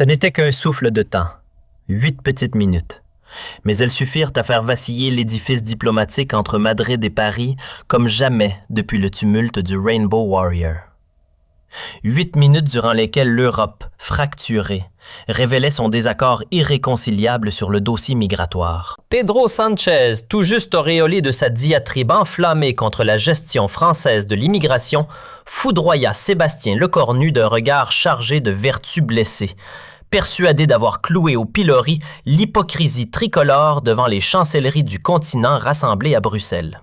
Ce n'était qu'un souffle de temps, 8 petites minutes. Mais elles suffirent à faire vaciller l'édifice diplomatique entre Madrid et Paris comme jamais depuis le tumulte du Rainbow Warrior. 8 minutes durant lesquelles l'Europe, fracturée, révélait son désaccord irréconciliable sur le dossier migratoire. Pedro Sánchez, tout juste auréolé de sa diatribe enflammée contre la gestion française de l'immigration, foudroya Sébastien Lecornu d'un regard chargé de vertus blessées, persuadé d'avoir cloué au pilori l'hypocrisie tricolore devant les chancelleries du continent rassemblées à Bruxelles.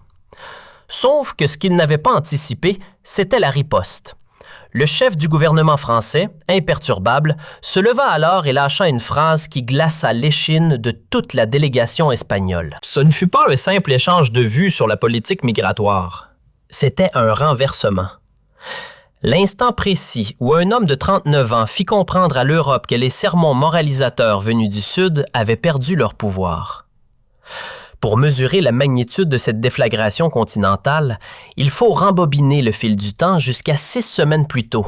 Sauf que ce qu'il n'avait pas anticipé, c'était la riposte. Le chef du gouvernement français, imperturbable, se leva alors et lâcha une phrase qui glaça l'échine de toute la délégation espagnole. Ce ne fut pas un simple échange de vues sur la politique migratoire. C'était un renversement. L'instant précis où un homme de 39 ans fit comprendre à l'Europe que les sermons moralisateurs venus du Sud avaient perdu leur pouvoir. Pour mesurer la magnitude de cette déflagration continentale, il faut rembobiner le fil du temps jusqu'à 6 semaines plus tôt,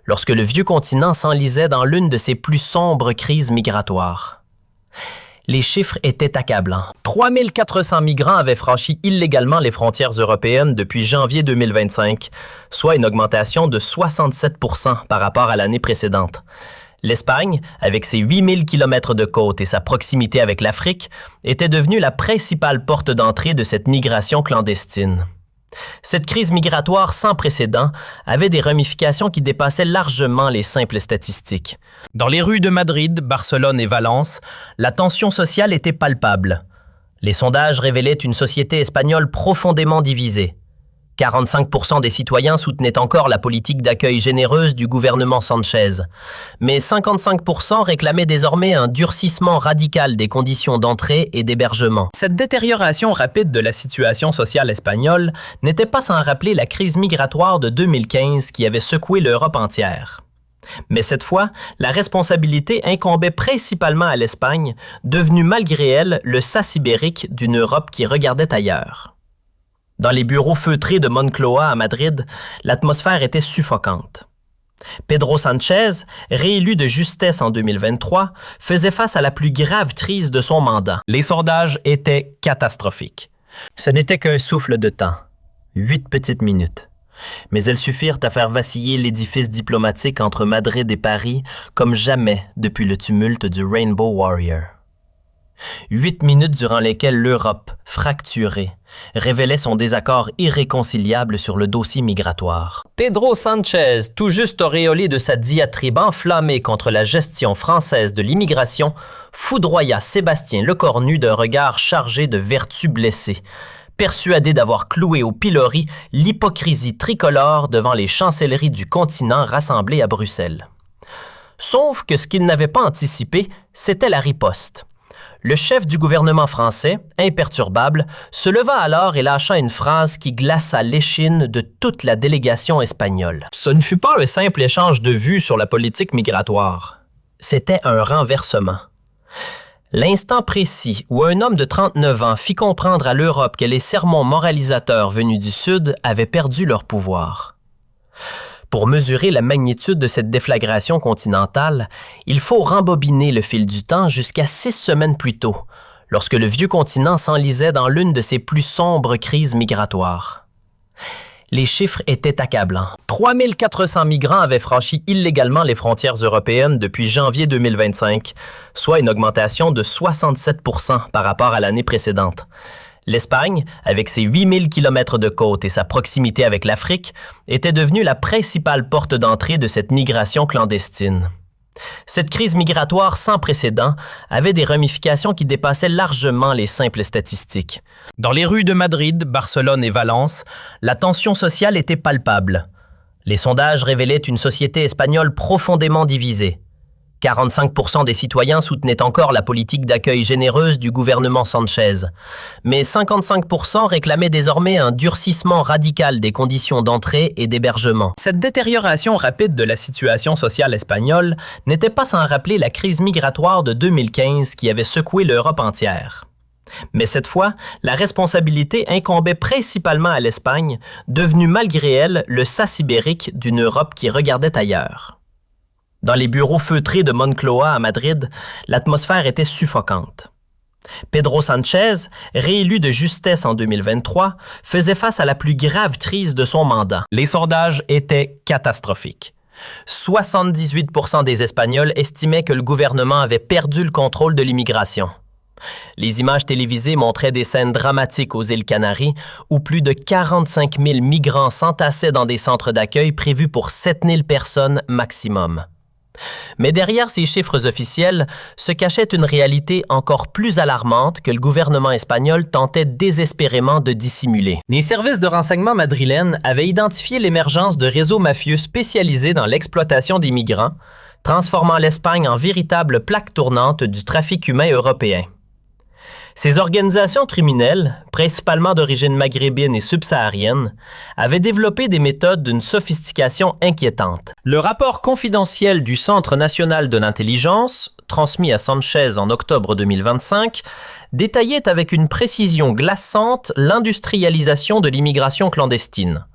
lorsque le vieux continent s'enlisait dans l'une de ses plus sombres crises migratoires. Les chiffres étaient accablants. 3400 migrants avaient franchi illégalement les frontières européennes depuis janvier 2025, soit une augmentation de 67% par rapport à l'année précédente. L'Espagne, avec ses 8000 km de côte et sa proximité avec l'Afrique, était devenue la principale porte d'entrée de cette migration clandestine. Cette crise migratoire sans précédent avait des ramifications qui dépassaient largement les simples statistiques. Dans les rues de Madrid, Barcelone et Valence, la tension sociale était palpable. Les sondages révélaient une société espagnole profondément divisée. 45% des citoyens soutenaient encore la politique d'accueil généreuse du gouvernement Sánchez, mais 55% réclamaient désormais un durcissement radical des conditions d'entrée et d'hébergement. Cette détérioration rapide de la situation sociale espagnole n'était pas sans rappeler la crise migratoire de 2015 qui avait secoué l'Europe entière. Mais cette fois, la responsabilité incombait principalement à l'Espagne, devenue malgré elle le sas ibérique d'une Europe qui regardait ailleurs. Dans les bureaux feutrés de Moncloa à Madrid, l'atmosphère était suffocante. Pedro Sánchez, réélu de justesse en 2023, faisait face à la plus grave crise de son mandat. Les sondages étaient catastrophiques. Ce n'était qu'un souffle de temps, 8 petites minutes. Mais elles suffirent à faire vaciller l'édifice diplomatique entre Madrid et Paris comme jamais depuis le tumulte du Rainbow Warrior. 8 minutes durant lesquelles l'Europe, fracturée, révélait son désaccord irréconciliable sur le dossier migratoire. Pedro Sánchez, tout juste auréolé de sa diatribe enflammée contre la gestion française de l'immigration, foudroya Sébastien Lecornu d'un regard chargé de vertus blessées, persuadé d'avoir cloué au pilori l'hypocrisie tricolore devant les chancelleries du continent rassemblées à Bruxelles. Sauf que ce qu'il n'avait pas anticipé, c'était la riposte. Le chef du gouvernement français, imperturbable, se leva alors et lâcha une phrase qui glaça l'échine de toute la délégation espagnole. Ce ne fut pas un simple échange de vues sur la politique migratoire. C'était un renversement. L'instant précis où un homme de 39 ans fit comprendre à l'Europe que les sermons moralisateurs venus du Sud avaient perdu leur pouvoir. Pour mesurer la magnitude de cette déflagration continentale, il faut rembobiner le fil du temps jusqu'à 6 semaines plus tôt, lorsque le vieux continent s'enlisait dans l'une de ses plus sombres crises migratoires. Les chiffres étaient accablants. 3400 migrants avaient franchi illégalement les frontières européennes depuis janvier 2025, soit une augmentation de 67% par rapport à l'année précédente. L'Espagne, avec ses 8000 km de côte et sa proximité avec l'Afrique, était devenue la principale porte d'entrée de cette migration clandestine. Cette crise migratoire sans précédent avait des ramifications qui dépassaient largement les simples statistiques. Dans les rues de Madrid, Barcelone et Valence, la tension sociale était palpable. Les sondages révélaient une société espagnole profondément divisée. 45% des citoyens soutenaient encore la politique d'accueil généreuse du gouvernement Sánchez, mais 55% réclamaient désormais un durcissement radical des conditions d'entrée et d'hébergement. Cette détérioration rapide de la situation sociale espagnole n'était pas sans rappeler la crise migratoire de 2015 qui avait secoué l'Europe entière. Mais cette fois, la responsabilité incombait principalement à l'Espagne, devenue malgré elle le sas ibérique d'une Europe qui regardait ailleurs. Dans les bureaux feutrés de Moncloa à Madrid, l'atmosphère était suffocante. Pedro Sánchez, réélu de justesse en 2023, faisait face à la plus grave crise de son mandat. Les sondages étaient catastrophiques. 78% des Espagnols estimaient que le gouvernement avait perdu le contrôle de l'immigration. Les images télévisées montraient des scènes dramatiques aux îles Canaries où plus de 45 000 migrants s'entassaient dans des centres d'accueil prévus pour 7 000 personnes maximum. Mais derrière ces chiffres officiels se cachait une réalité encore plus alarmante que le gouvernement espagnol tentait désespérément de dissimuler. Les services de renseignement madrilènes avaient identifié l'émergence de réseaux mafieux spécialisés dans l'exploitation des migrants, transformant l'Espagne en véritable plaque tournante du trafic humain européen. Ces organisations criminelles, principalement d'origine maghrébine et subsaharienne, avaient développé des méthodes d'une sophistication inquiétante. Le rapport confidentiel du Centre national de l'intelligence, transmis à Sánchez en octobre 2025, détaillait avec une précision glaçante l'industrialisation de l'immigration clandestine.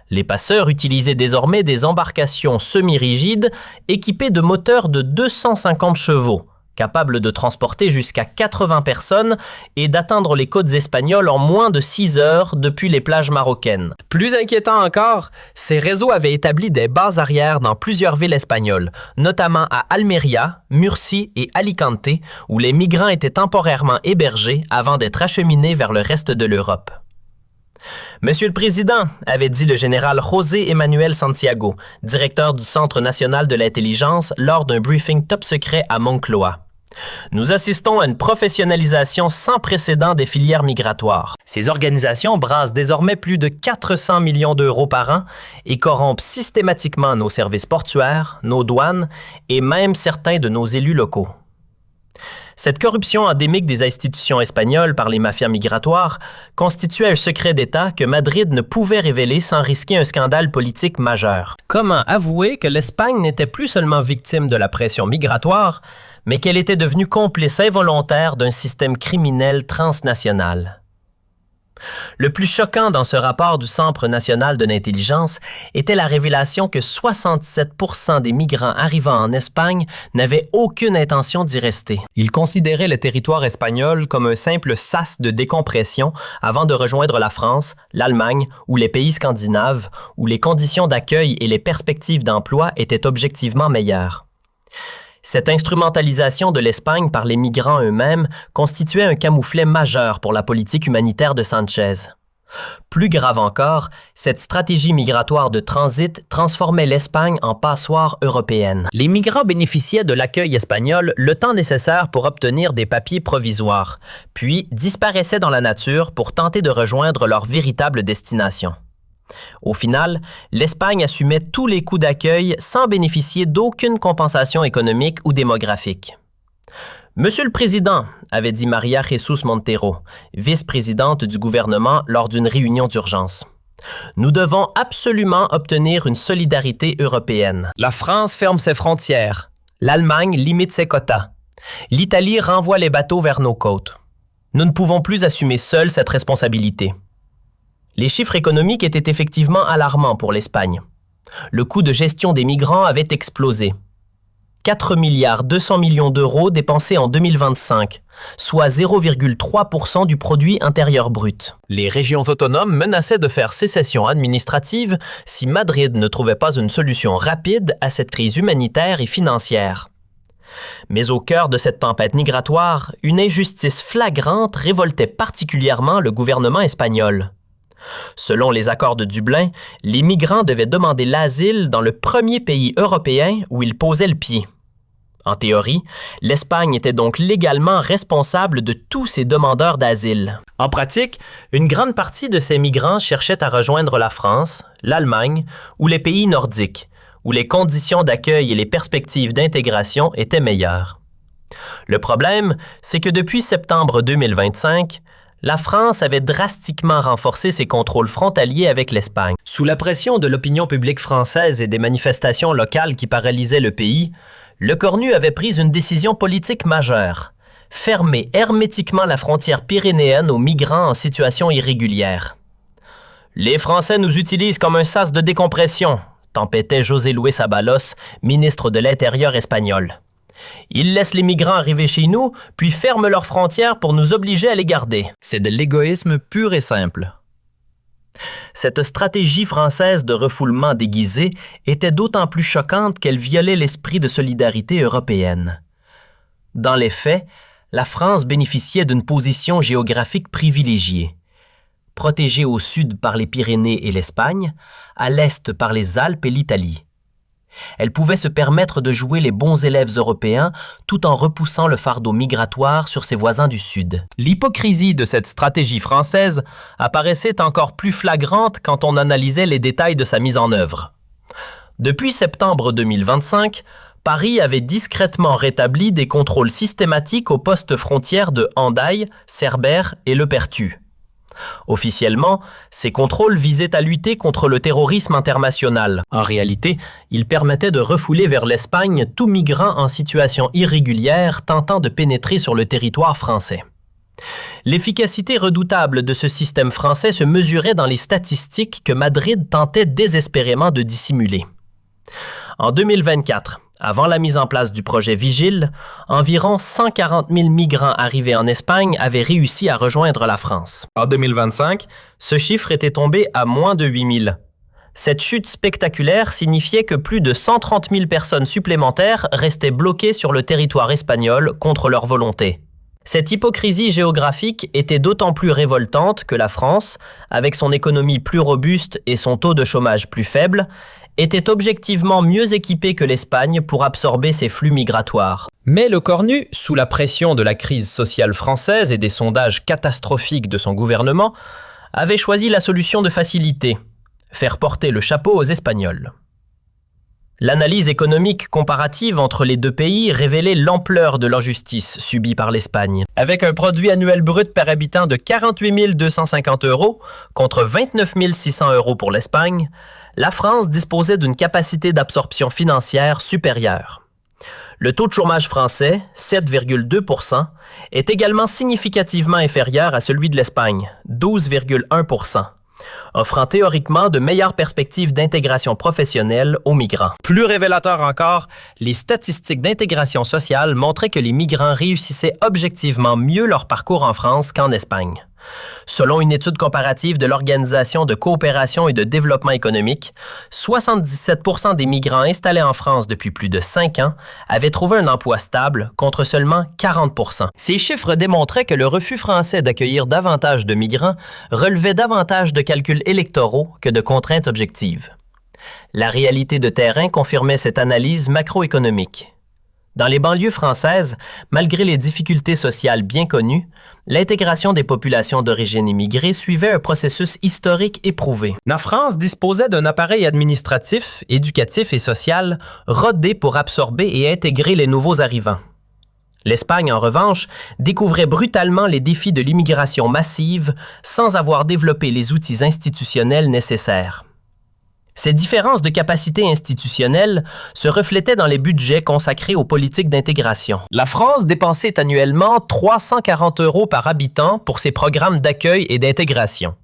Les passeurs utilisaient désormais des embarcations semi-rigides équipées de moteurs de 250 chevaux, capable de transporter jusqu'à 80 personnes et d'atteindre les côtes espagnoles en moins de 6 heures depuis les plages marocaines. Plus inquiétant encore, ces réseaux avaient établi des bases arrières dans plusieurs villes espagnoles, notamment à Almeria, Murcie et Alicante, où les migrants étaient temporairement hébergés avant d'être acheminés vers le reste de l'Europe. Monsieur le Président, avait dit le général José Emmanuel Santiago, directeur du Centre national de l'intelligence, lors d'un briefing top secret à Moncloa. Nous assistons à une professionnalisation sans précédent des filières migratoires. Ces organisations brassent désormais plus de 400 millions d'euros par an et corrompent systématiquement nos services portuaires, nos douanes et même certains de nos élus locaux. Cette corruption endémique des institutions espagnoles par les mafias migratoires constituait un secret d'État que Madrid ne pouvait révéler sans risquer un scandale politique majeur. Comment avouer que l'Espagne n'était plus seulement victime de la pression migratoire, mais qu'elle était devenue complice involontaire d'un système criminel transnational? Le plus choquant dans ce rapport du Centre national de l'intelligence était la révélation que 67% des migrants arrivant en Espagne n'avaient aucune intention d'y rester. Ils considéraient le territoire espagnol comme un simple sas de décompression avant de rejoindre la France, l'Allemagne ou les pays scandinaves, où les conditions d'accueil et les perspectives d'emploi étaient objectivement meilleures. Cette instrumentalisation de l'Espagne par les migrants eux-mêmes constituait un camouflet majeur pour la politique humanitaire de Sánchez. Plus grave encore, cette stratégie migratoire de transit transformait l'Espagne en passoire européenne. Les migrants bénéficiaient de l'accueil espagnol le temps nécessaire pour obtenir des papiers provisoires, puis disparaissaient dans la nature pour tenter de rejoindre leur véritable destination. Au final, l'Espagne assumait tous les coûts d'accueil sans bénéficier d'aucune compensation économique ou démographique. Monsieur le Président, avait dit María Jesús Montero, vice-présidente du gouvernement lors d'une réunion d'urgence. Nous devons absolument obtenir une solidarité européenne. La France ferme ses frontières. L'Allemagne limite ses quotas. L'Italie renvoie les bateaux vers nos côtes. Nous ne pouvons plus assumer seuls cette responsabilité. Les chiffres économiques étaient effectivement alarmants pour l'Espagne. Le coût de gestion des migrants avait explosé. 4,2 milliards d'euros dépensés en 2025, soit 0,3% du produit intérieur brut. Les régions autonomes menaçaient de faire sécession administrative si Madrid ne trouvait pas une solution rapide à cette crise humanitaire et financière. Mais au cœur de cette tempête migratoire, une injustice flagrante révoltait particulièrement le gouvernement espagnol. Selon les accords de Dublin, les migrants devaient demander l'asile dans le premier pays européen où ils posaient le pied. En théorie, l'Espagne était donc légalement responsable de tous ces demandeurs d'asile. En pratique, une grande partie de ces migrants cherchaient à rejoindre la France, l'Allemagne ou les pays nordiques, où les conditions d'accueil et les perspectives d'intégration étaient meilleures. Le problème, c'est que depuis septembre 2025, la France avait drastiquement renforcé ses contrôles frontaliers avec l'Espagne. Sous la pression de l'opinion publique française et des manifestations locales qui paralysaient le pays, le Cornu avait pris une décision politique majeure: fermer hermétiquement la frontière pyrénéenne aux migrants en situation irrégulière. « Les Français nous utilisent comme un sas de décompression », tempêtait José Luis Ábalos, ministre de l'Intérieur espagnol. Ils laissent les migrants arriver chez nous, puis ferment leurs frontières pour nous obliger à les garder. C'est de l'égoïsme pur et simple. Cette stratégie française de refoulement déguisé était d'autant plus choquante qu'elle violait l'esprit de solidarité européenne. Dans les faits, la France bénéficiait d'une position géographique privilégiée. Protégée au sud par les Pyrénées et l'Espagne, à l'est par les Alpes et l'Italie. Elle pouvait se permettre de jouer les bons élèves européens tout en repoussant le fardeau migratoire sur ses voisins du Sud. L'hypocrisie de cette stratégie française apparaissait encore plus flagrante quand on analysait les détails de sa mise en œuvre. Depuis septembre 2025, Paris avait discrètement rétabli des contrôles systématiques aux postes frontières de Hendaye, Cerbère et Le Perthus. Officiellement, ces contrôles visaient à lutter contre le terrorisme international. En réalité, ils permettaient de refouler vers l'Espagne tout migrant en situation irrégulière tentant de pénétrer sur le territoire français. L'efficacité redoutable de ce système français se mesurait dans les statistiques que Madrid tentait désespérément de dissimuler. En 2024, avant la mise en place du projet Vigile, environ 140 000 migrants arrivés en Espagne avaient réussi à rejoindre la France. En 2025, ce chiffre était tombé à moins de 8 000. Cette chute spectaculaire signifiait que plus de 130 000 personnes supplémentaires restaient bloquées sur le territoire espagnol contre leur volonté. Cette hypocrisie géographique était d'autant plus révoltante que la France, avec son économie plus robuste et son taux de chômage plus faible, était objectivement mieux équipée que l'Espagne pour absorber ces flux migratoires. Mais le Cornu, sous la pression de la crise sociale française et des sondages catastrophiques de son gouvernement, avait choisi la solution de facilité, faire porter le chapeau aux Espagnols. L'analyse économique comparative entre les deux pays révélait l'ampleur de l'injustice subie par l'Espagne. Avec un produit annuel brut par habitant de 48 250 € contre 29 600 € pour l'Espagne, la France disposait d'une capacité d'absorption financière supérieure. Le taux de chômage français, 7,2 %, est également significativement inférieur à celui de l'Espagne, 12,1 %. Offrant théoriquement de meilleures perspectives d'intégration professionnelle aux migrants. Plus révélateur encore, les statistiques d'intégration sociale montraient que les migrants réussissaient objectivement mieux leur parcours en France qu'en Espagne. Selon une étude comparative de l'Organisation de coopération et de développement économique, 77 % des migrants installés en France depuis plus de 5 ans avaient trouvé un emploi stable contre seulement 40 %. Ces chiffres démontraient que le refus français d'accueillir davantage de migrants relevait davantage de calculs électoraux que de contraintes objectives. La réalité de terrain confirmait cette analyse macroéconomique. Dans les banlieues françaises, malgré les difficultés sociales bien connues, l'intégration des populations d'origine immigrée suivait un processus historique éprouvé. La France disposait d'un appareil administratif, éducatif et social rodé pour absorber et intégrer les nouveaux arrivants. L'Espagne, en revanche, découvrait brutalement les défis de l'immigration massive sans avoir développé les outils institutionnels nécessaires. Ces différences de capacité institutionnelle se reflétaient dans les budgets consacrés aux politiques d'intégration. La France dépensait annuellement 340 € par habitant pour ses programmes d'accueil et d'intégration.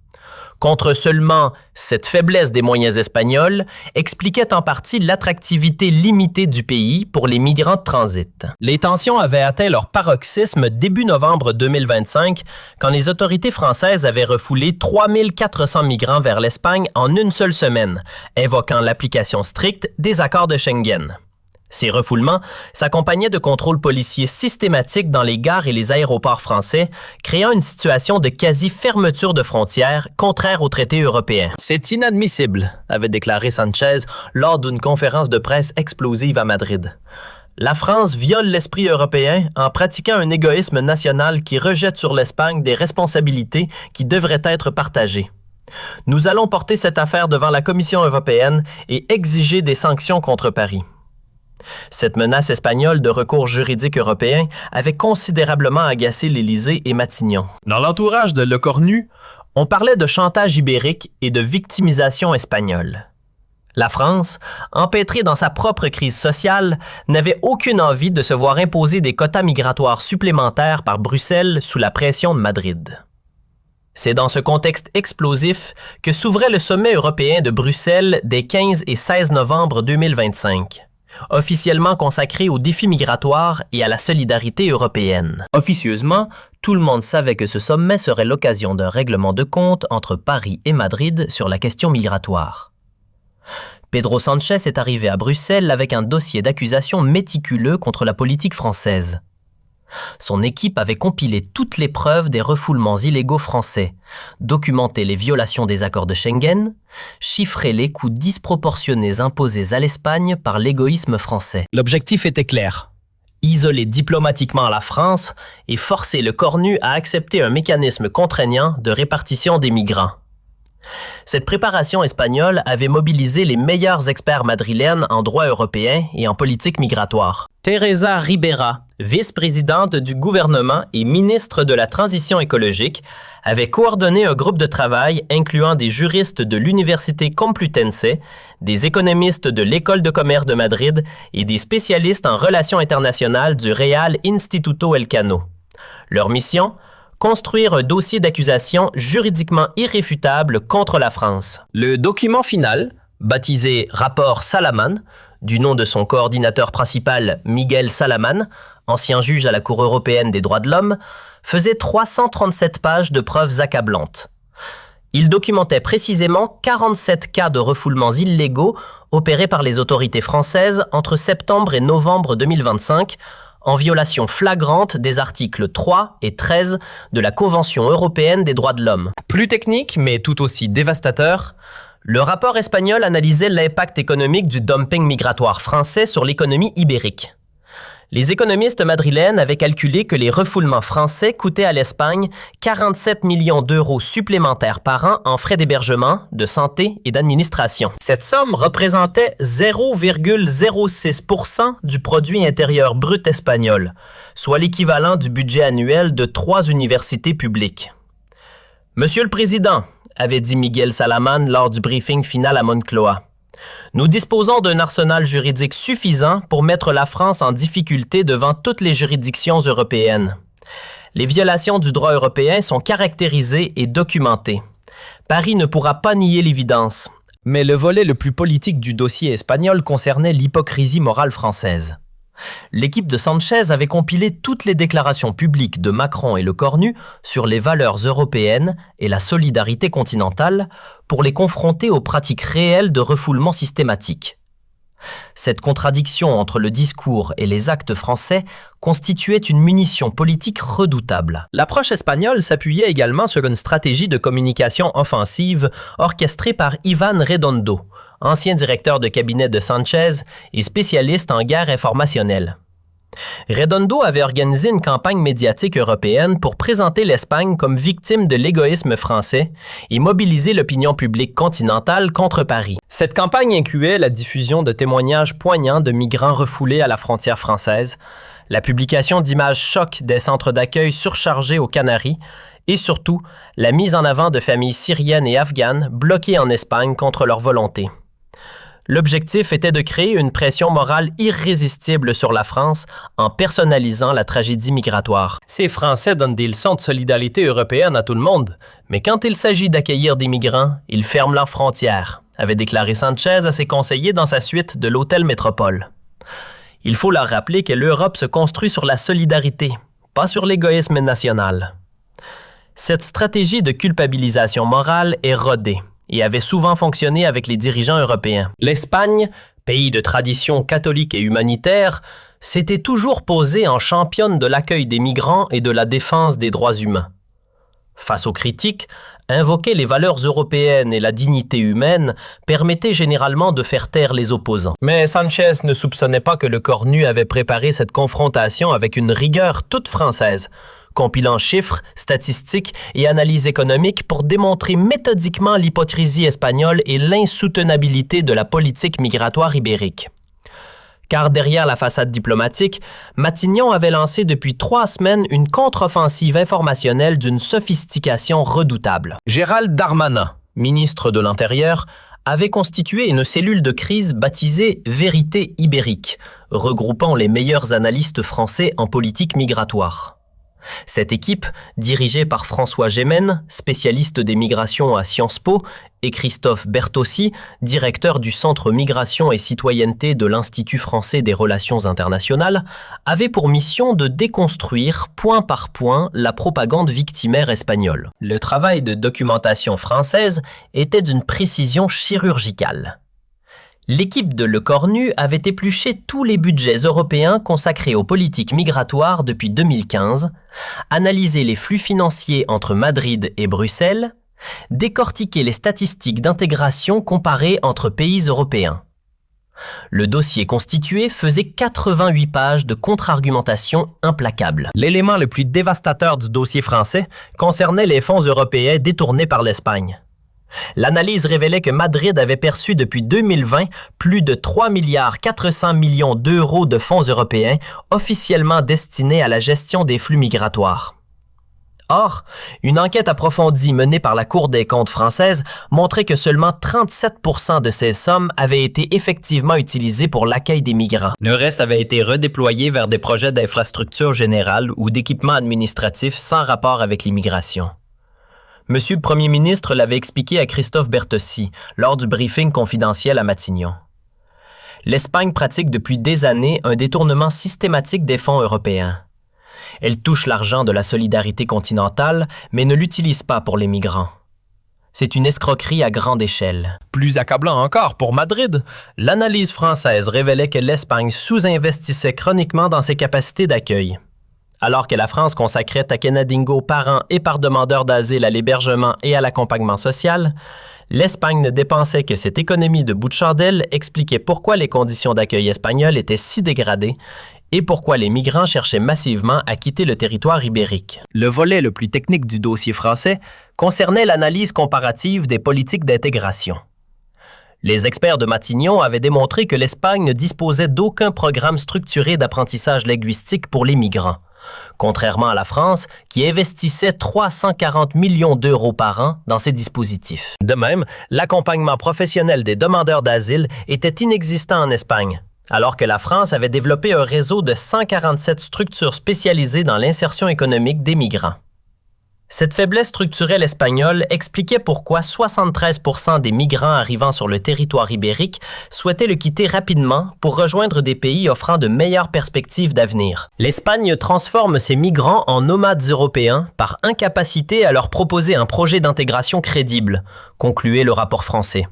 Contre seulement cette faiblesse des moyens espagnols, expliquait en partie l'attractivité limitée du pays pour les migrants de transit. Les tensions avaient atteint leur paroxysme début novembre 2025, quand les autorités françaises avaient refoulé 3 400 migrants vers l'Espagne en une seule semaine, invoquant l'application stricte des accords de Schengen. Ces refoulements s'accompagnaient de contrôles policiers systématiques dans les gares et les aéroports français, créant une situation de quasi-fermeture de frontières contraire aux traités européens. « C'est inadmissible », avait déclaré Sanchez lors d'une conférence de presse explosive à Madrid. La France viole l'esprit européen en pratiquant un égoïsme national qui rejette sur l'Espagne des responsabilités qui devraient être partagées. Nous allons porter cette affaire devant la Commission européenne et exiger des sanctions contre Paris. Cette menace espagnole de recours juridique européen avait considérablement agacé l'Élysée et Matignon. Dans l'entourage de Le Cornu, on parlait de chantage ibérique et de victimisation espagnole. La France, empêtrée dans sa propre crise sociale, n'avait aucune envie de se voir imposer des quotas migratoires supplémentaires par Bruxelles sous la pression de Madrid. C'est dans ce contexte explosif que s'ouvrait le sommet européen de Bruxelles des 15 et 16 novembre 2025, officiellement consacré aux défis migratoires et à la solidarité européenne. Officieusement, tout le monde savait que ce sommet serait l'occasion d'un règlement de compte entre Paris et Madrid sur la question migratoire. Pedro Sánchez est arrivé à Bruxelles avec un dossier d'accusation méticuleux contre la politique française. Son équipe avait compilé toutes les preuves des refoulements illégaux français, documenté les violations des accords de Schengen, chiffré les coûts disproportionnés imposés à l'Espagne par l'égoïsme français. L'objectif était clair. Isoler diplomatiquement la France et forcer le cornu à accepter un mécanisme contraignant de répartition des migrants. Cette préparation espagnole avait mobilisé les meilleurs experts madrilènes en droit européen et en politique migratoire. Teresa Ribera, vice-présidente du gouvernement et ministre de la Transition écologique, avait coordonné un groupe de travail incluant des juristes de l'Université Complutense, des économistes de l'École de commerce de Madrid et des spécialistes en relations internationales du Real Instituto Elcano. Leur mission ? Construire un dossier d'accusation juridiquement irréfutable contre la France. Le document final, baptisé « Rapport Salaman », du nom de son coordinateur principal Miguel Salaman, ancien juge à la Cour européenne des droits de l'homme, faisait 337 pages de preuves accablantes. Il documentait précisément 47 cas de refoulements illégaux opérés par les autorités françaises entre septembre et novembre 2025, en violation flagrante des articles 3 et 13 de la Convention européenne des droits de l'homme. Plus technique, mais tout aussi dévastateur, le rapport espagnol analysait l'impact économique du dumping migratoire français sur l'économie ibérique. Les économistes madrilènes avaient calculé que les refoulements français coûtaient à l'Espagne 47 millions d'euros supplémentaires par an en frais d'hébergement, de santé et d'administration. Cette somme représentait 0,06% du produit intérieur brut espagnol, soit l'équivalent du budget annuel de 3 universités publiques. « Monsieur le Président », avait dit Miguel Salaman lors du briefing final à Moncloa, nous disposons d'un arsenal juridique suffisant pour mettre la France en difficulté devant toutes les juridictions européennes. Les violations du droit européen sont caractérisées et documentées. Paris ne pourra pas nier l'évidence. Mais le volet le plus politique du dossier espagnol concernait l'hypocrisie morale française. L'équipe de Sánchez avait compilé toutes les déclarations publiques de Macron et Le Cornu sur les valeurs européennes et la solidarité continentale pour les confronter aux pratiques réelles de refoulement systématique. Cette contradiction entre le discours et les actes français constituait une munition politique redoutable. L'approche espagnole s'appuyait également sur une stratégie de communication offensive orchestrée par Iván Redondo, ancien directeur de cabinet de Sánchez et spécialiste en guerre informationnelle. Redondo avait organisé une campagne médiatique européenne pour présenter l'Espagne comme victime de l'égoïsme français et mobiliser l'opinion publique continentale contre Paris. Cette campagne incluait la diffusion de témoignages poignants de migrants refoulés à la frontière française, la publication d'images chocs des centres d'accueil surchargés aux Canaries et surtout la mise en avant de familles syriennes et afghanes bloquées en Espagne contre leur volonté. L'objectif était de créer une pression morale irrésistible sur la France en personnalisant la tragédie migratoire. Ces Français donnent des leçons de solidarité européenne à tout le monde, mais quand il s'agit d'accueillir des migrants, ils ferment leurs frontières, avait déclaré Sánchez à ses conseillers dans sa suite de l'Hôtel Métropole. Il faut leur rappeler que l'Europe se construit sur la solidarité, pas sur l'égoïsme national. Cette stratégie de culpabilisation morale est rodée et avait souvent fonctionné avec les dirigeants européens. L'Espagne, pays de tradition catholique et humanitaire, s'était toujours posée en championne de l'accueil des migrants et de la défense des droits humains. Face aux critiques, invoquer les valeurs européennes et la dignité humaine permettait généralement de faire taire les opposants. Mais Sánchez ne soupçonnait pas que Le Cornu avait préparé cette confrontation avec une rigueur toute française, compilant chiffres, statistiques et analyses économiques pour démontrer méthodiquement l'hypocrisie espagnole et l'insoutenabilité de la politique migratoire ibérique. Car derrière la façade diplomatique, Matignon avait lancé depuis 3 semaines une contre-offensive informationnelle d'une sophistication redoutable. Gérald Darmanin, ministre de l'Intérieur, avait constitué une cellule de crise baptisée Vérité ibérique, regroupant les meilleurs analystes français en politique migratoire. Cette équipe, dirigée par François Gémen, spécialiste des migrations à Sciences Po, et Christophe Bertossi, directeur du Centre Migration et Citoyenneté de l'Institut français des relations internationales, avait pour mission de déconstruire point par point la propagande victimaire espagnole. Le travail de documentation française était d'une précision chirurgicale. L'équipe de Le Cornu avait épluché tous les budgets européens consacrés aux politiques migratoires depuis 2015, analysé les flux financiers entre Madrid et Bruxelles, décortiqué les statistiques d'intégration comparées entre pays européens. Le dossier constitué faisait 88 pages de contre-argumentation implacable. L'élément le plus dévastateur du dossier français concernait les fonds européens détournés par l'Espagne. L'analyse révélait que Madrid avait perçu depuis 2020 plus de 3,4 milliards d'euros de fonds européens officiellement destinés à la gestion des flux migratoires. Or, une enquête approfondie menée par la Cour des comptes française montrait que seulement 37% de ces sommes avaient été effectivement utilisées pour l'accueil des migrants. Le reste avait été redéployé vers des projets d'infrastructure générale ou d'équipements administratifs sans rapport avec l'immigration. Monsieur le Premier ministre l'avait expliqué à Christophe Bertossi lors du briefing confidentiel à Matignon. L'Espagne pratique depuis des années un détournement systématique des fonds européens. Elle touche l'argent de la solidarité continentale, mais ne l'utilise pas pour les migrants. C'est une escroquerie à grande échelle. Plus accablant encore pour Madrid, l'analyse française révélait que l'Espagne sous-investissait chroniquement dans ses capacités d'accueil. Alors que la France consacrait à Kenadingo par an et par demandeur d'asile à l'hébergement et à l'accompagnement social, l'Espagne ne dépensait que cette économie de bout de chandelle expliquait pourquoi les conditions d'accueil espagnoles étaient si dégradées et pourquoi les migrants cherchaient massivement à quitter le territoire ibérique. Le volet le plus technique du dossier français concernait l'analyse comparative des politiques d'intégration. Les experts de Matignon avaient démontré que l'Espagne ne disposait d'aucun programme structuré d'apprentissage linguistique pour les migrants, contrairement à la France qui investissait 340 millions d'euros par an dans ces dispositifs. De même, l'accompagnement professionnel des demandeurs d'asile était inexistant en Espagne, alors que la France avait développé un réseau de 147 structures spécialisées dans l'insertion économique des migrants. Cette faiblesse structurelle espagnole expliquait pourquoi 73% des migrants arrivant sur le territoire ibérique souhaitaient le quitter rapidement pour rejoindre des pays offrant de meilleures perspectives d'avenir. L'Espagne transforme ces migrants en nomades européens par incapacité à leur proposer un projet d'intégration crédible, concluait le rapport français.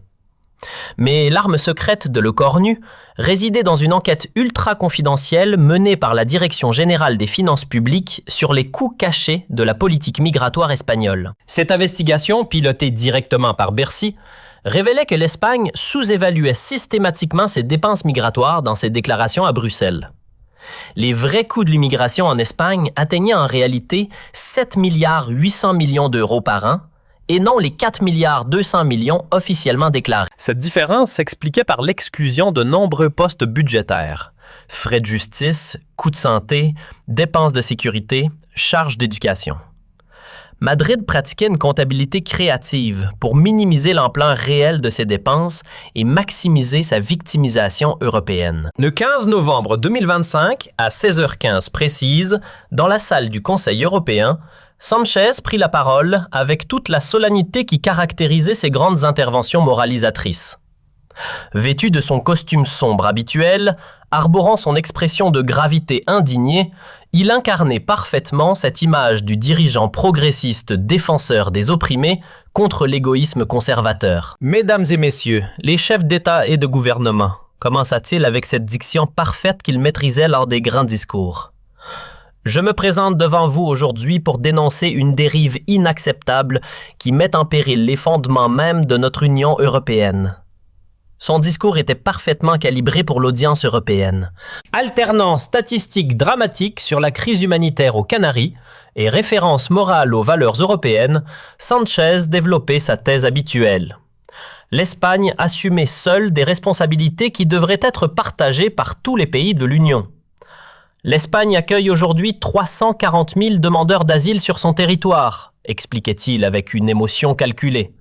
Mais l'arme secrète de Le Cornu résidait dans une enquête ultra confidentielle menée par la Direction générale des finances publiques sur les coûts cachés de la politique migratoire espagnole. Cette investigation, pilotée directement par Bercy, révélait que l'Espagne sous-évaluait systématiquement ses dépenses migratoires dans ses déclarations à Bruxelles. Les vrais coûts de l'immigration en Espagne atteignaient en réalité 7,8 milliards d'euros par an, et non les 4,2 milliards officiellement déclarés. Cette différence s'expliquait par l'exclusion de nombreux postes budgétaires. Frais de justice, coûts de santé, dépenses de sécurité, charges d'éducation. Madrid pratiquait une comptabilité créative pour minimiser l'ampleur réelle de ses dépenses et maximiser sa victimisation européenne. Le 15 novembre 2025, à 16h15 précise, dans la salle du Conseil européen, Sanchez prit la parole avec toute la solennité qui caractérisait ses grandes interventions moralisatrices. Vêtu de son costume sombre habituel, arborant son expression de gravité indignée, il incarnait parfaitement cette image du dirigeant progressiste défenseur des opprimés contre l'égoïsme conservateur. « Mesdames et messieurs, les chefs d'État et de gouvernement », commença-t-il avec cette diction parfaite qu'il maîtrisait lors des grands discours. Je me présente devant vous aujourd'hui pour dénoncer une dérive inacceptable qui met en péril les fondements même de notre Union européenne. Son discours était parfaitement calibré pour l'audience européenne. Alternant statistiques dramatiques sur la crise humanitaire aux Canaries et référence morale aux valeurs européennes, Sanchez développait sa thèse habituelle. L'Espagne assumait seule des responsabilités qui devraient être partagées par tous les pays de l'Union. L'Espagne accueille aujourd'hui 340 000 demandeurs d'asile sur son territoire, expliquait-il avec une émotion calculée.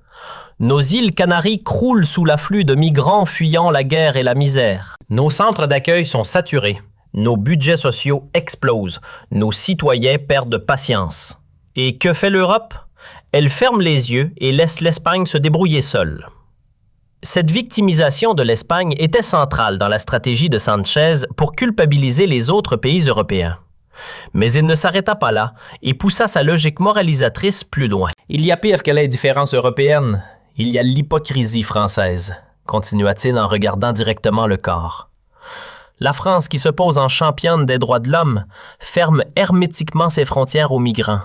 Nos îles Canaries croulent sous l'afflux de migrants fuyant la guerre et la misère. Nos centres d'accueil sont saturés. Nos budgets sociaux explosent. Nos citoyens perdent patience. Et que fait l'Europe? Elle ferme les yeux et laisse l'Espagne se débrouiller seule. Cette victimisation de l'Espagne était centrale dans la stratégie de Sanchez pour culpabiliser les autres pays européens. Mais il ne s'arrêta pas là et poussa sa logique moralisatrice plus loin. Il y a pire que l'indifférence européenne. Il y a l'hypocrisie française, continua-t-il en regardant directement le corps. La France, qui se pose en championne des droits de l'homme, ferme hermétiquement ses frontières aux migrants.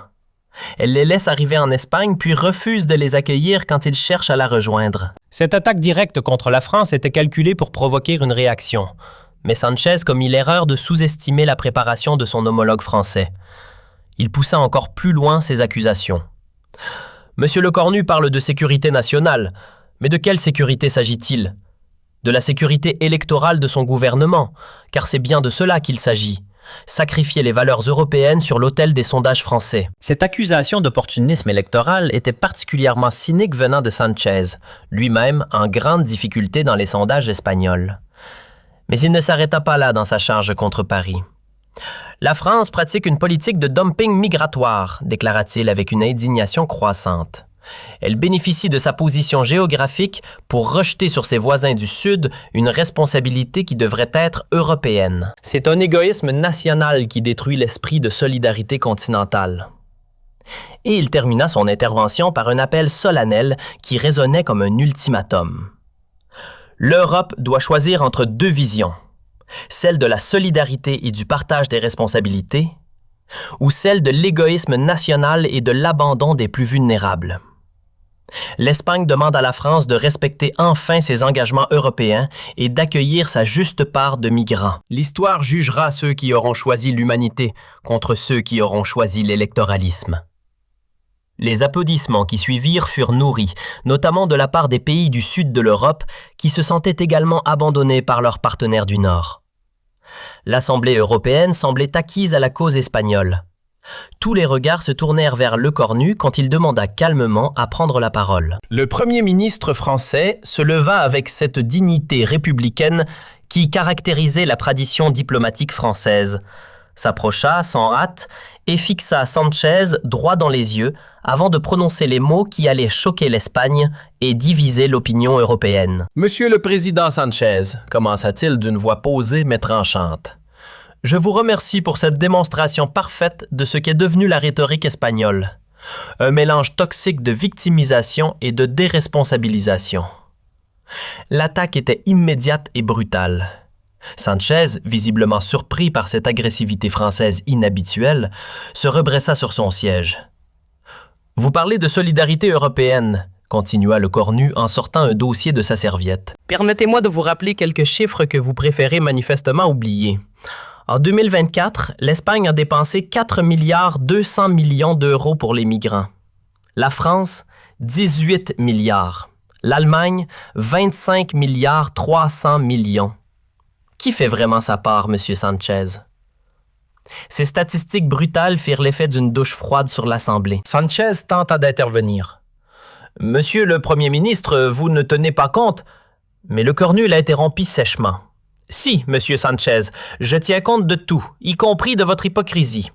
Elle les laisse arriver en Espagne puis refuse de les accueillir quand ils cherchent à la rejoindre. Cette attaque directe contre la France était calculée pour provoquer une réaction. Mais Sanchez commit l'erreur de sous-estimer la préparation de son homologue français. Il poussa encore plus loin ses accusations. Monsieur Lecornu parle de sécurité nationale, mais de quelle sécurité s'agit-il? De la sécurité électorale de son gouvernement, car c'est bien de cela qu'il s'agit. Sacrifier les valeurs européennes sur l'autel des sondages français. Cette accusation d'opportunisme électoral était particulièrement cynique venant de Sanchez, lui-même en grande difficulté dans les sondages espagnols. Mais il ne s'arrêta pas là dans sa charge contre Paris. La France pratique une politique de dumping migratoire, déclara-t-il avec une indignation croissante. Elle bénéficie de sa position géographique pour rejeter sur ses voisins du Sud une responsabilité qui devrait être européenne. C'est un égoïsme national qui détruit l'esprit de solidarité continentale. Et il termina son intervention par un appel solennel qui résonnait comme un ultimatum. L'Europe doit choisir entre deux visions, celle de la solidarité et du partage des responsabilités, ou celle de l'égoïsme national et de l'abandon des plus vulnérables. L'Espagne demande à la France de respecter enfin ses engagements européens et d'accueillir sa juste part de migrants. L'histoire jugera ceux qui auront choisi l'humanité contre ceux qui auront choisi l'électoralisme. Les applaudissements qui suivirent furent nourris, notamment de la part des pays du sud de l'Europe qui se sentaient également abandonnés par leurs partenaires du Nord. L'Assemblée européenne semblait acquise à la cause espagnole. Tous les regards se tournèrent vers Lecornu quand il demanda calmement à prendre la parole. Le Premier ministre français se leva avec cette dignité républicaine qui caractérisait la tradition diplomatique française, s'approcha sans hâte et fixa Sanchez droit dans les yeux avant de prononcer les mots qui allaient choquer l'Espagne et diviser l'opinion européenne. « Monsieur le Président Sanchez », commença-t-il d'une voix posée mais tranchante, « je vous remercie pour cette démonstration parfaite de ce qu'est devenue la rhétorique espagnole. Un mélange toxique de victimisation et de déresponsabilisation. » L'attaque était immédiate et brutale. Sanchez, visiblement surpris par cette agressivité française inhabituelle, se redressa sur son siège. « Vous parlez de solidarité européenne », continua Lecornu en sortant un dossier de sa serviette. « Permettez-moi de vous rappeler quelques chiffres que vous préférez manifestement oublier. En 2024, l'Espagne a dépensé 4,2 milliards d'euros pour les migrants. La France, 18 milliards. L'Allemagne, 25,3 milliards. Qui fait vraiment sa part, M. Sanchez? Ces statistiques brutales firent l'effet d'une douche froide sur l'Assemblée. Sanchez tenta d'intervenir. « Monsieur le Premier ministre, vous ne tenez pas compte. » Mais Lecornu l'interrompit sèchement. « Si, Monsieur Sanchez, je tiens compte de tout, y compris de votre hypocrisie. »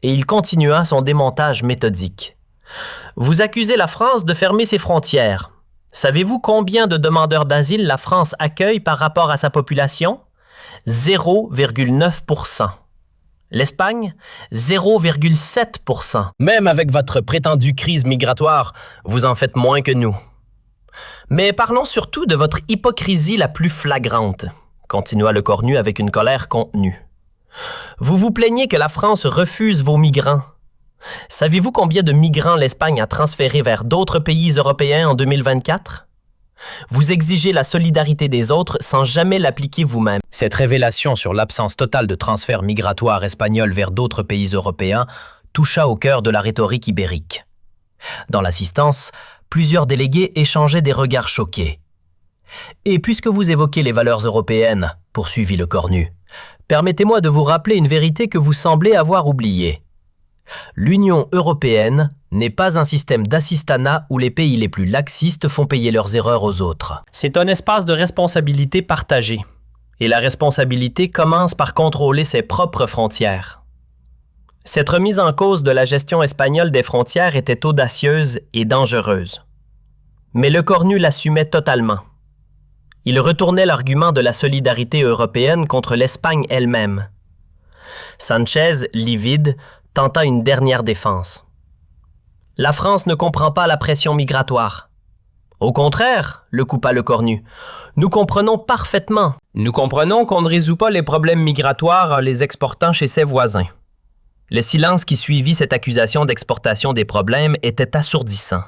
Et il continua son démontage méthodique. « Vous accusez la France de fermer ses frontières. Savez-vous combien de demandeurs d'asile la France accueille par rapport à sa population? 0,9 %. L'Espagne, 0,7 %. Même avec votre prétendue crise migratoire, vous en faites moins que nous. Mais parlons surtout de votre hypocrisie la plus flagrante, continua Lecornu avec une colère contenue. Vous vous plaignez que la France refuse vos migrants. Savez-vous combien de migrants l'Espagne a transférés vers d'autres pays européens en 2024? Vous exigez la solidarité des autres sans jamais l'appliquer vous-même. Cette révélation sur l'absence totale de transfert migratoire espagnol vers d'autres pays européens toucha au cœur de la rhétorique ibérique. Dans l'assistance, plusieurs délégués échangeaient des regards choqués. « Et puisque vous évoquez les valeurs européennes, » poursuivit Lecornu, « permettez-moi de vous rappeler une vérité que vous semblez avoir oubliée. L'Union européenne n'est pas un système d'assistanat où les pays les plus laxistes font payer leurs erreurs aux autres. C'est un espace de responsabilité partagée. Et la responsabilité commence par contrôler ses propres frontières. Cette remise en cause de la gestion espagnole des frontières était audacieuse et dangereuse. Mais Le Cornu l'assumait totalement. Il retournait l'argument de la solidarité européenne contre l'Espagne elle-même. Sánchez, livide, tenta une dernière défense. La France ne comprend pas la pression migratoire. Au contraire, le coupa Le Cornu, nous comprenons parfaitement. Nous comprenons qu'on ne résout pas les problèmes migratoires en les exportant chez ses voisins. Le silence qui suivit cette accusation d'exportation des problèmes était assourdissant.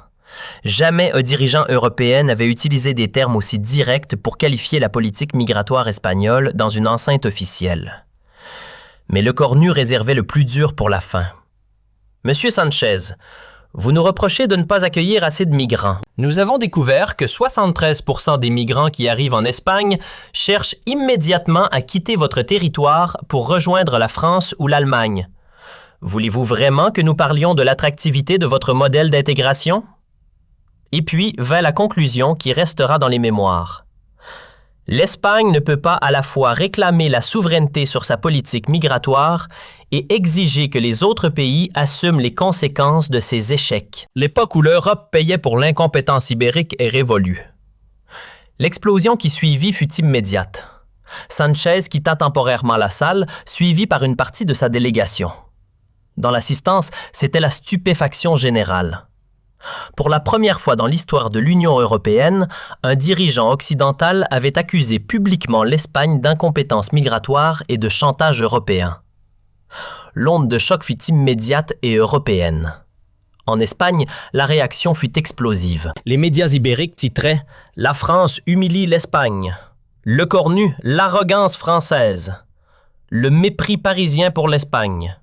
Jamais un dirigeant européen n'avait utilisé des termes aussi directs pour qualifier la politique migratoire espagnole dans une enceinte officielle. Mais Le Cornu réservait le plus dur pour la fin. « Monsieur Sánchez, vous nous reprochez de ne pas accueillir assez de migrants. Nous avons découvert que 73% des migrants qui arrivent en Espagne cherchent immédiatement à quitter votre territoire pour rejoindre la France ou l'Allemagne. Voulez-vous vraiment que nous parlions de l'attractivité de votre modèle d'intégration? » Et puis vint la conclusion qui restera dans les mémoires. L'Espagne ne peut pas à la fois réclamer la souveraineté sur sa politique migratoire et exiger que les autres pays assument les conséquences de ses échecs. L'époque où l'Europe payait pour l'incompétence ibérique est révolue. L'explosion qui suivit fut immédiate. Sánchez quitta temporairement la salle, suivi par une partie de sa délégation. Dans l'assistance, c'était la stupéfaction générale. Pour la première fois dans l'histoire de l'Union européenne, un dirigeant occidental avait accusé publiquement l'Espagne d'incompétence migratoire et de chantage européen. L'onde de choc fut immédiate et européenne. En Espagne, la réaction fut explosive. Les médias ibériques titraient « La France humilie l'Espagne »,« Le Cornu, l'arrogance française »,« Le mépris parisien pour l'Espagne ».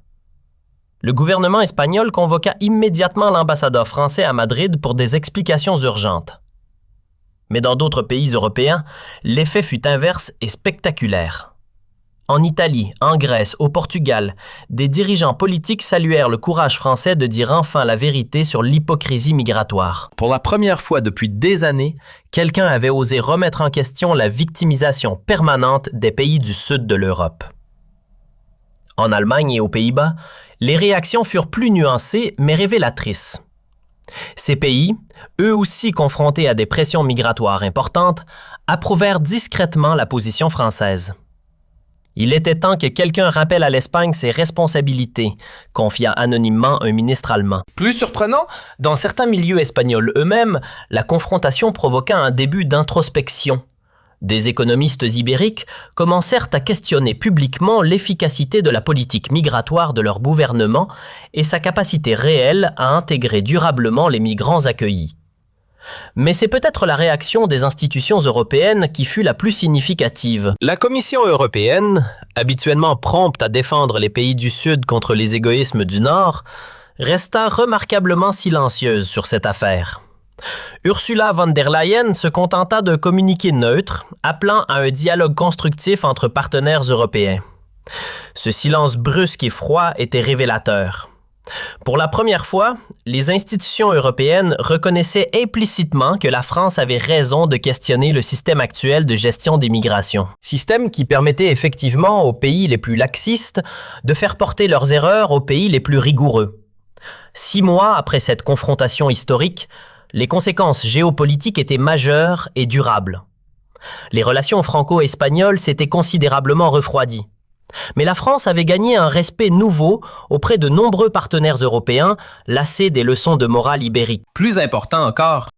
Le gouvernement espagnol convoqua immédiatement l'ambassadeur français à Madrid pour des explications urgentes. Mais dans d'autres pays européens, l'effet fut inverse et spectaculaire. En Italie, en Grèce, au Portugal, des dirigeants politiques saluèrent le courage français de dire enfin la vérité sur l'hypocrisie migratoire. Pour la première fois depuis des années, quelqu'un avait osé remettre en question la victimisation permanente des pays du sud de l'Europe. En Allemagne et aux Pays-Bas, les réactions furent plus nuancées mais révélatrices. Ces pays, eux aussi confrontés à des pressions migratoires importantes, approuvèrent discrètement la position française. Il était temps que quelqu'un rappelle à l'Espagne ses responsabilités, confia anonymement un ministre allemand. Plus surprenant, dans certains milieux espagnols eux-mêmes, la confrontation provoqua un début d'introspection. Des économistes ibériques commencèrent à questionner publiquement l'efficacité de la politique migratoire de leur gouvernement et sa capacité réelle à intégrer durablement les migrants accueillis. Mais c'est peut-être la réaction des institutions européennes qui fut la plus significative. La Commission européenne, habituellement prompte à défendre les pays du Sud contre les égoïsmes du Nord, resta remarquablement silencieuse sur cette affaire. Ursula von der Leyen se contenta de communiquer neutre, appelant à un dialogue constructif entre partenaires européens. Ce silence brusque et froid était révélateur. Pour la première fois, les institutions européennes reconnaissaient implicitement que la France avait raison de questionner le système actuel de gestion des migrations. Système qui permettait effectivement aux pays les plus laxistes de faire porter leurs erreurs aux pays les plus rigoureux. 6 mois après cette confrontation historique, les conséquences géopolitiques étaient majeures et durables. Les relations franco-espagnoles s'étaient considérablement refroidies. Mais la France avait gagné un respect nouveau auprès de nombreux partenaires européens, lassés des leçons de morale ibérique. Plus important encore,